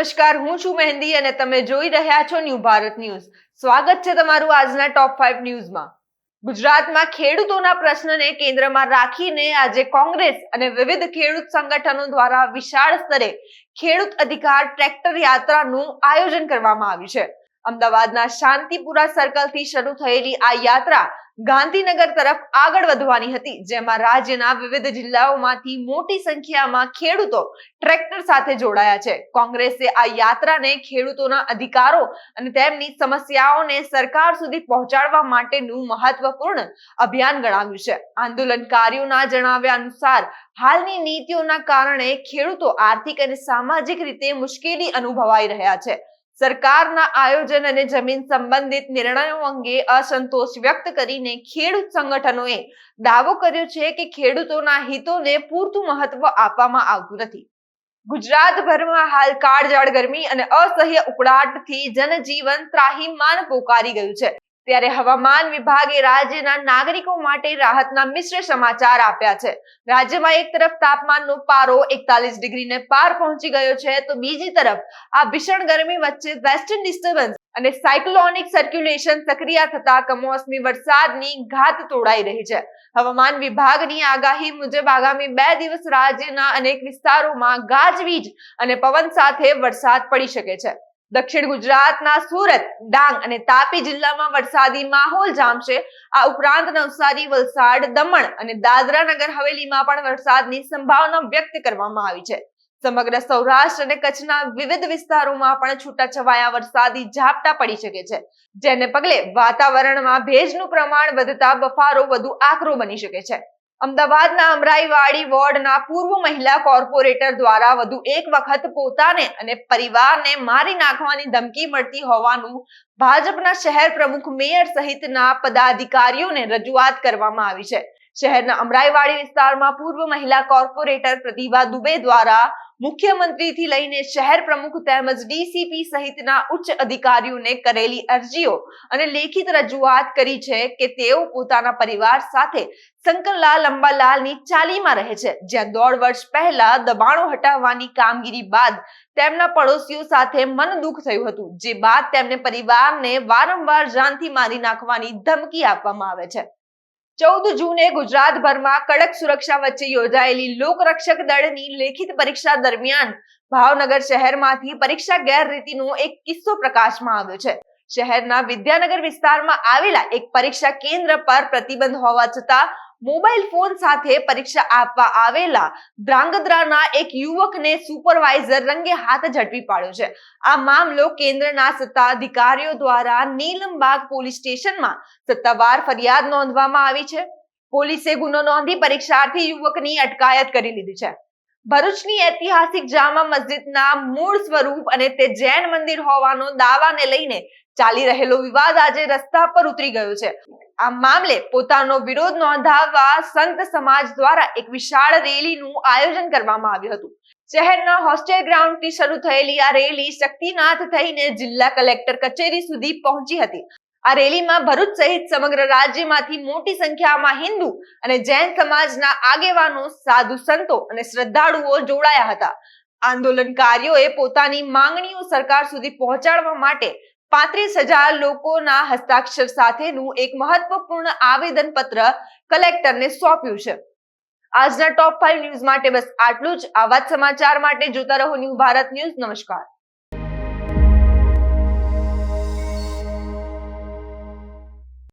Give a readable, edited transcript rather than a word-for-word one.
નમસ્કાર, હું છું મહેંદી અને તમે જોઈ રહ્યા છો ન્યૂ ભારત ન્યૂઝ. સ્વાગત છે તમારું આજના ટોપ 5 ન્યૂઝમાં. ગુજરાતમાં ખેડૂતોના પ્રશ્નને કેન્દ્રમાં રાખીને આજે કોંગ્રેસ અને વિવિધ ખેડૂત સંગઠનો દ્વારા વિશાળ સ્તરે ખેડૂત અધિકાર ટ્રેક્ટર યાત્રાનું આયોજન કરવામાં આવ્યું છે. અમદાવાદના શાંતિપુરા સર્કલથી શરૂ થયેલી આ યાત્રા ગાંધીનગર તરફ આગળ વધવાની હતી, જેમાં રાજ્યના વિવિધ જિલ્લાઓમાંથી મોટી સંખ્યામાં ખેડૂતો ટ્રેક્ટર સાથે જોડાયા છે. કોંગ્રેસે આ યાત્રાને ખેડૂતોના અધિકારો અને તેમની સમસ્યાઓને સરકાર સુધી પહોંચાડવા માટેનું મહત્વપૂર્ણ અભિયાન ગણાવ્યું છે. આંદોલનકારીઓના જણાવ્યા અનુસાર હાલની નીતિઓના કારણે ખેડૂતો આર્થિક અને સામાજિક રીતે મુશ્કેલી અનુભવાઈ રહ્યા છે. સરકારના આયોજન અને જમીન સંબંધિત નિર્ણયો અંગે અસંતોષ વ્યક્ત કરીને ખેડૂત સંગઠનોએ દાવો કર્યો છે કે ખેડૂતોના હિતોને પૂરતું મહત્વ આપવામાં આવતું નથી. ગુજરાતભરમાં હાલ કાળઝાળ ગરમી અને અસહ્ય ઉકળાટથી જનજીવન ત્રાહિમામ પોકારી ગયું છે. ત્યારે હવામાન વિભાગે રાજ્યના નાગરિકો માટે રાહતના મિશ્ર સમાચાર આપ્યા છે. રાજ્યમાં એક તરફ તાપમાનનો પારો 41 ડિગ્રીને પાર પહોંચી ગયો છે, તો બીજી તરફ આ ભીષણ ગરમી વચ્ચે વેસ્ટર્ન ડિસ્ટર્બન્સ અને સાયક્લોનિક સર્ક્યુલેશન સક્રિય થતા કમોસમી વરસાદની ઘાત તોડાઈ રહી છે. હવામાન વિભાગની આગાહી મુજબ આગામી 2 દિવસ રાજ્યના અનેક વિસ્તારોમાં ગાજવીજ અને પવન સાથે વરસાદ પડી શકે છે. દક્ષિણ ગુજરાતના સુરત, ડાંગ અને તાપી જિલ્લામાં વરસાદી માહોલ જામશે. આ ઉપરાંત નવસારી, વલસાડ, દમણ અને દાદરા નગર હવેલીમાં પણ વરસાદની સંભાવના વ્યક્ત કરવામાં આવી છે. સમગ્ર સૌરાષ્ટ્ર અને કચ્છના વિવિધ વિસ્તારોમાં પણ છૂટાછવાયા વરસાદી ઝાપટા પડી શકે છે, જેને પગલે વાતાવરણમાં ભેજનું પ્રમાણ વધતા બફારો વધુ આકરો બની શકે છે. અમદાવાદના અમરાઈવાડી વોર્ડના પૂર્વ મહિલા કોર્પોરેટર દ્વારા વધુ એક વખત પોતાને અને પરિવારને મારી નાખવાની ધમકી મળતી હોવાનું ભાજપના શહેર પ્રમુખ, મેયર સહિતના પદાધિકારીઓને રજૂઆત કરવામાં આવી છે. શહેરના અમરાઈવાડી વિસ્તારમાં પૂર્વ મહિલા કોર્પોરેટર પ્રતિભા દુબે દ્વારા મુખ્યમંત્રીથી લઈને શહેર પ્રમુખ તેમજ ડીસીપી સહિતના ઉચ્ચ અધિકારીઓને કરેલી અરજીઓ અને લેખિત રજૂઆત કરી છે કે તેઓ પોતાના પરિવાર સાથે શંકરલાલ અંબાલાલની ચાલીમાં રહે છે, જ્યાં 1.5 વર્ષ પહેલા દબાણો હટાવવાની કામગીરી બાદ તેમના પડોશીઓ સાથે મન દુઃખ થયું હતું, જે બાદ તેમને પરિવારને વારંવાર જાનથી મારી નાખવાની ધમકી આપવામાં આવે છે. 14 જૂને ગુજરાતભરમાં કડક સુરક્ષા વચ્ચે યોજાયેલી લોકરક્ષક દળની લેખિત પરીક્ષા દરમિયાન ભાવનગર શહેરમાંથી પરીક્ષા ગેરરીતિનો એક કિસ્સો પ્રકાશમાં આવ્યો છે. શહેરના વિદ્યાનગર વિસ્તારમાં આવેલા એક પરીક્ષા કેન્દ્ર પર પ્રતિબંધ હોવા છતાં મોબાઈલ ફોન સાથે પરીક્ષા આપવા આવેલા ધ્રાંગધ્રાના એક યુવકને સુપરવાઇઝર રંગે હાથ ઝડપી પાડ્યો છે. આ મામલો કેન્દ્રના સત્તાધિકારીઓ દ્વારા નીલમબાગ પોલીસ સ્ટેશનમાં સત્તાવાર ફરિયાદ નોંધવામાં આવી છે. પોલીસે ગુનો નોંધી પરીક્ષાર્થી યુવકની અટકાયત કરી લીધી છે. ભરૂચની ઐતિહાસિક જામા મસ્જિદના મૂળ સ્વરૂપ અને તે જૈન મંદિર હોવાનો દાવાને લઈને ચાલી રહેલો વિવાદ આજે રસ્તા પર ઉતરી ગયો છે. આ મામલે પોતાનો વિરોધ નોંધાવવા સંત સમાજ દ્વારા એક વિશાળ રેલીનું આયોજન કરવામાં આવ્યું હતું. શહેરના હોસ્ટેલ ગ્રાઉન્ડથી શરૂ થયેલી આ રેલી શક્તિનાથ થઈને જિલ્લા કલેક્ટર કચેરી સુધી પહોંચી હતી. આ રેલીમાં ભરૂચ સહિત સમગ્ર રાજ્યમાંથી મોટી સંખ્યામાં હિન્દુ અને જૈન સમાજના આગેવાનો, સાધુ સંતો અને શ્રદ્ધાળુઓ જોડાયા હતા. આંદોલનકારીઓએ પોતાની માંગણીઓ સરકાર સુધી પહોંચાડવા માટે 35,000 લોકોના હસ્તાક્ષર સાથેનું એક મહત્વપૂર્ણ આવેદન પત્ર કલેક્ટરને સોંપ્યું છે. આજના ટોપ 5 ન્યૂઝ માટે બસ આટલું જ. આવા જ સમાચાર માટે જોતા રહો ન્યૂ ભારત ન્યૂઝ. નમસ્કાર.